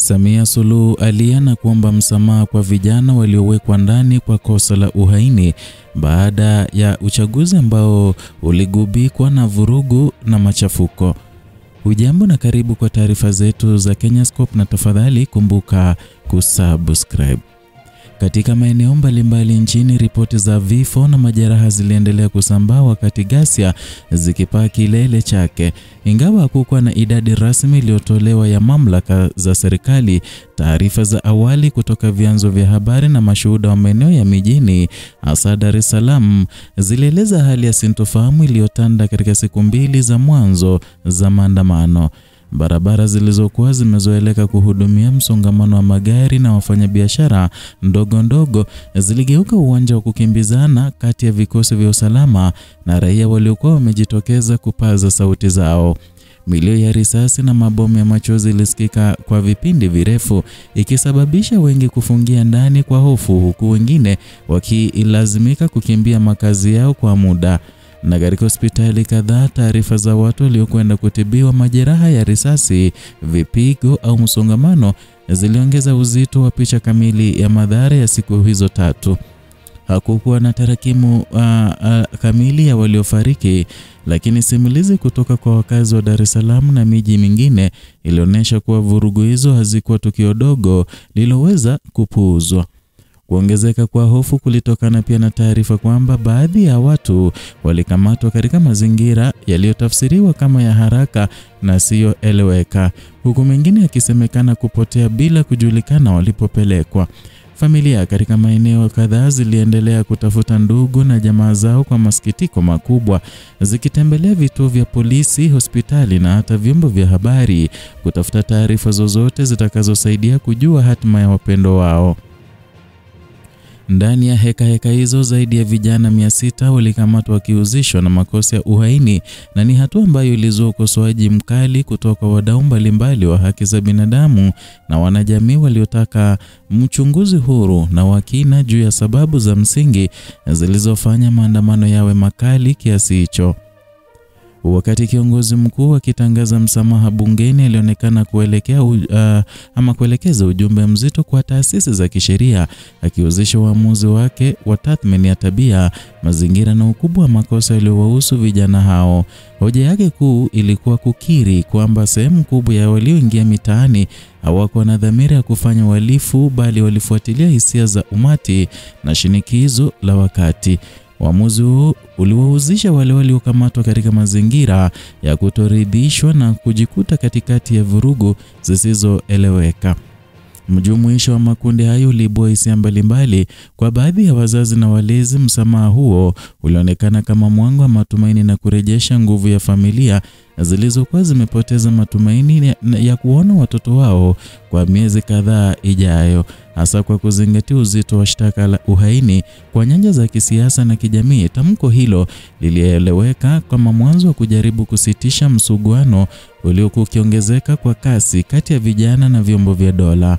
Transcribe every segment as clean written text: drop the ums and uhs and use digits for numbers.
Samia Suluhu aliana kuomba msamaha kwa vijana waliowekwa ndani kwa kosa la uhaini baada ya uchaguzi ambao uligubikwa na vurugu na machafuko. Hujambo na karibu kwa taarifa zetu za Kenyascope, na tafadhali kumbuka kusubscribe. Katika maeneo mbalimbali nchini, ripoti za vifo na majeraha ziliendelea kusambaa wakati ghasia zikipaa kilele chake. Ingawa hakukuwa na idadi rasmi iliyotolewa ya mamlaka za serikali, taarifa za awali kutoka vyanzo vya habari na mashuhuda wa maeneo ya mijini hasa Dar es Salaam zilieleza hali ya sintofahamu iliyotanda katika siku mbili za mwanzo za maandamano. Barabara zilizokuwa zimezoeleka kuhudumia msongamano wa magari na wafanyabiashara ndogo ndogo ziligeuka uwanja wa kukimbizana kati ya vikosi vya usalama na raia waliokuwa wamejitokeza kupaza sauti zao. Milio ya risasi na mabomu ya machozi ilisikika kwa vipindi virefu, ikisababisha wengi kufungia ndani kwa hofu, huku wengine wakilazimika kukimbia makazi yao kwa muda. Na katika hospitali kadhaa, taarifa za watu waliokwenda kutibiwa majeraha ya risasi, vipigo au msongamano ziliongeza uzito wa picha kamili ya madhara ya siku hizo tatu. Hakukuwa na tarakimu kamili ya waliofariki, lakini simulizi kutoka kwa wakazi wa Dar es Salaam na miji mingine ilionyesha kuwa vurugu hizo hazikuwa tukio dogo liloweza kupuuzwa. Kuongezeka kwa hofu kulitokana pia na taarifa kwamba baadhi ya watu walikamatwa katika mazingira yaliyotafsiriwa kama ya haraka na siyoeleweka, huku mengine yakisemekana kupotea bila kujulikana walipopelekwa. Familia katika maeneo kadhaa ziliendelea kutafuta ndugu na jamaa zao kwa masikitiko makubwa, zikitembelea vituo vya polisi, hospitali na hata vyombo vya habari kutafuta taarifa zozote zitakazosaidia kujua hatima ya wapendo wao. Ndani ya heka hizo, zaidi ya vijana 600 walikamatwa wakihusishwa na makosa ya uhaini, na ni hatua ambayo ilizua ukosoaji mkali kutoka wadau mbalimbali wa haki za binadamu na wanajamii waliotaka mchunguzi huru na wa kina juu ya sababu za msingi zilizofanya maandamano yawe makali kiasi hicho. Wakati kiongozi mkuu akitangaza msamaha bungeni, alionekana kuelekeza ujumbe mzito kwa taasisi za kisheria, akihusisha uamuzi wake wa tathmini ya tabia, mazingira na ukubwa wa makosa yaliyowahusu vijana hao. Hoja yake kuu ilikuwa kukiri kwamba sehemu kubwa ya walioingia mitaani hawakuwa na dhamira ya kufanya uhalifu, bali walifuatilia hisia za umati na shinikizo la wakati. Uamuzi huu uliwahusisha wale waliokamatwa katika mazingira ya kutoridhishwa na kujikuta katikati ya vurugu zisizoeleweka. Mjumuisho wa makundi hayo uliibua hisia mbalimbali. Kwa baadhi ya wazazi na walezi, msamaha huo ulionekana kama mwanga wa matumaini na kurejesha nguvu ya familia zilizokuwa zimepoteza matumaini ya kuona watoto wao kwa miezi kadhaa ijayo, hasa kwa kuzingatia uzito wa shtaka la uhaini kwa nyanja za kisiasa na kijamii. Tamko hilo lilieleweka kama mwanzo wa kujaribu kusitisha msuguano uliokuwa ukiongezeka kwa kasi kati ya vijana na vyombo vya dola.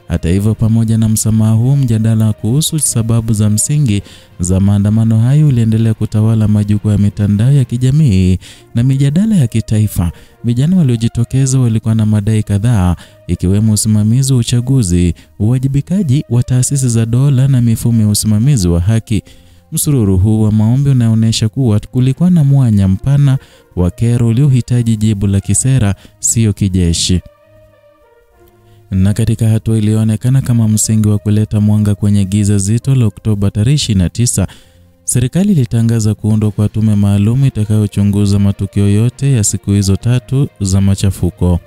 Hata hivyo, pamoja na msamaha huu, mjadala kuhusu sababu za msingi za maandamano hayo uliendelea kutawala majukwaa ya mitandao ya kijamii na mijadala ya kitaifa. Vijana waliojitokeza walikuwa na madai kadhaa, ikiwemo usimamizi wa uchaguzi, uwajibikaji wa taasisi za dola na mifumo ya usimamizi wa haki. Msururu huu wa maombi unaonyesha kuwa kulikuwa na mwanya mpana wa kero uliohitaji jibu la kisera, sio kijeshi. Na katika hatua iliyoonekana kama msingi wa kuleta mwanga kwenye giza zito la Oktoba 29, serikali ilitangaza kuundwa kwa tume maalum itakayochunguza matukio yote ya siku hizo tatu za machafuko.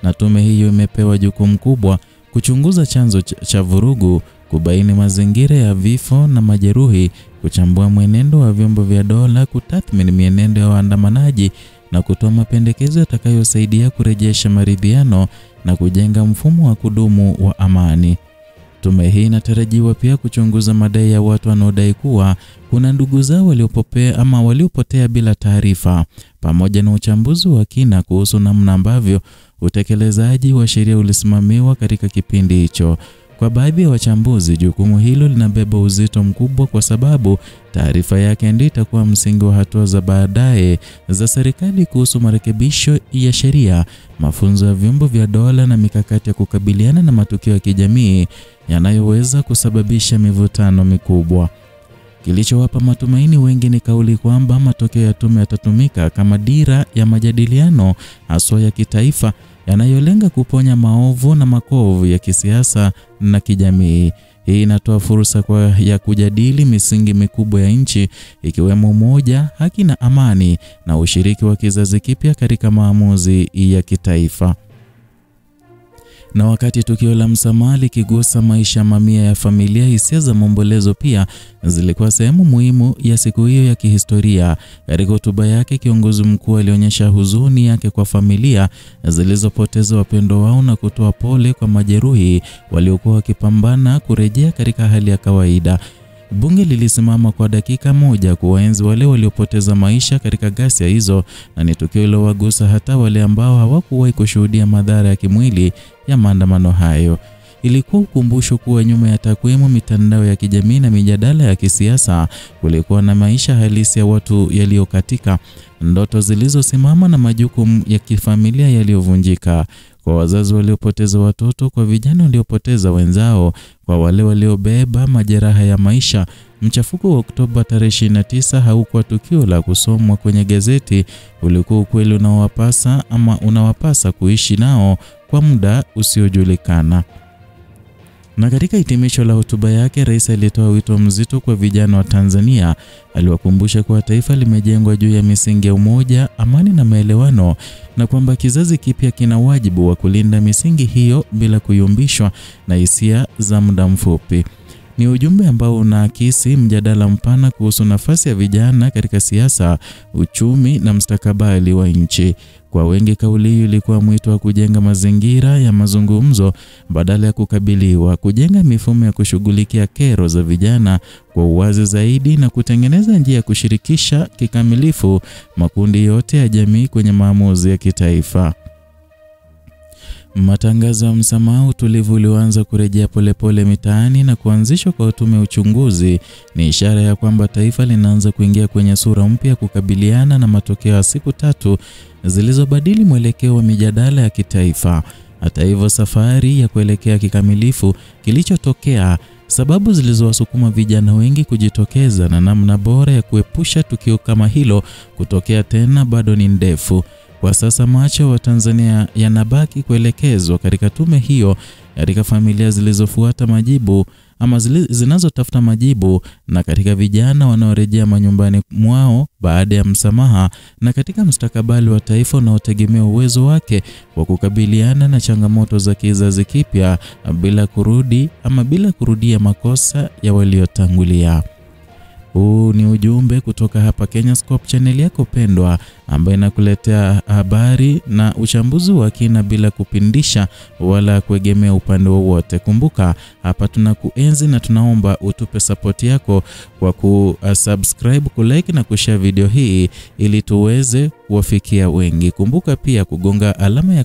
Na tume hiyo imepewa jukumu kubwa: kuchunguza chanzo cha vurugu, kubaini mazingira ya vifo na majeruhi, kuchambua mwenendo wa vyombo vya dola, kutathmini mienendo ya waandamanaji na kutoa mapendekezo yatakayosaidia kurejesha maridhiano na kujenga mfumo wa kudumu wa amani. Tume hii inatarajiwa pia kuchunguza madai ya watu wanaodai kuwa kuna ndugu zao waliopotea bila taarifa, pamoja na uchambuzi wa kina kuhusu namna ambavyo utekelezaji wa sheria ulisimamiwa katika kipindi hicho. Kwa baadhi ya wachambuzi, jukumu hilo linabeba uzito mkubwa kwa sababu taarifa yake ndio itakuwa msingi wa hatua za baadaye za serikali kuhusu marekebisho ya sheria, mafunzo ya vyombo vya dola na mikakati ya kukabiliana na matukio ya kijamii yanayoweza kusababisha mivutano mikubwa. Kilichowapa matumaini wengi ni kauli kwamba matokeo ya tume yatatumika kama dira ya majadiliano haswa ya kitaifa yanayolenga kuponya maovu na makovu ya kisiasa na kijamii. Hii inatoa fursa ya kujadili misingi mikubwa ya nchi ikiwemo umoja, haki na amani na ushiriki wa kizazi kipya katika maamuzi ya kitaifa. Na wakati tukio la msamaha likigusa maisha mamia ya familia, hisia za maombolezo pia zilikuwa sehemu muhimu ya siku hiyo ya kihistoria. Katika hotuba yake, kiongozi mkuu alionyesha huzuni yake kwa familia zilizopoteza wapendwa wao na kutoa pole kwa majeruhi waliokuwa wakipambana kurejea katika hali ya kawaida. Bunge lilisimama kwa dakika moja kuwaenzi wale waliopoteza maisha katika ghasia hizo, na ni tukio lilowagusa hata wale ambao hawakuwahi kushuhudia madhara ya kimwili ya maandamano hayo. Ilikuwa ukumbusho kuwa nyuma ya takwimu, mitandao ya kijamii na mijadala ya kisiasa kulikuwa na maisha halisi ya watu yaliyokatika, ndoto zilizosimama na majukumu ya kifamilia yaliyovunjika. Kwa wazazi waliopoteza watoto, kwa vijana waliopoteza wenzao, kwa wale waliobeba majeraha ya maisha, mchafuko wa Oktoba tarehe 29 haukuwa tukio la kusomwa kwenye gazeti, ulikuwa ukweli unawapasa kuishi nao kwa muda usiojulikana. Na katika hitimisho la hotuba yake, rais alitoa wito mzito kwa vijana wa Tanzania. Aliwakumbusha kuwa taifa limejengwa juu ya misingi ya umoja, amani na maelewano, na kwamba kizazi kipya kina wajibu wa kulinda misingi hiyo bila kuyumbishwa na hisia za muda mfupi. Ni ujumbe ambao unaakisi mjadala mpana kuhusu nafasi ya vijana katika siasa, uchumi na mustakabali wa nchi. Kwa wengi, kauli hii ilikuwa mwito wa kujenga mazingira ya mazungumzo badala ya kukabiliwa, kujenga mifumo ya kushughulikia kero za vijana kwa uwazi zaidi na kutengeneza njia ya kushirikisha kikamilifu makundi yote ya jamii kwenye maamuzi ya kitaifa. Matangazo ya msamaha, utulivu ulioanza kurejea polepole mitaani na kuanzishwa kwa tume ya uchunguzi ni ishara ya kwamba taifa linaanza kuingia kwenye sura mpya kukabiliana na matokeo ya siku 3 zilizobadili mwelekeo wa mijadala ya kitaifa. Hata hivyo, safari ya kuelekea kikamilifu kilichotokea, sababu zilizowasukuma vijana wengi kujitokeza na namna bora ya kuepusha tukio kama hilo kutokea tena bado ni ndefu. Kwa sasa macho wa Tanzania yanabaki kuelekezwa katika tume hiyo, katika familia zilizofuata majibu ama zinazotafuta majibu, na katika vijana wanaorejea manyumbani mwao baada ya msamaha, na katika mustakabali wa taifa unaotegemea uwezo wake wa kukabiliana na changamoto za kizazi kipya bila kurudia makosa ya waliotangulia. Huu ni ujumbe kutoka hapa Kenyascope, channel yako pendwa ambayo inakuletea habari na uchambuzi wa kina bila kupindisha wala kuegemea upande wowote. Kumbuka, hapa tunakuenzi na tunaomba utupe support yako kwa kusubscribe, kulike na kushare video hii ili tuweze kuwafikia wengi. Kumbuka pia kugonga alama ya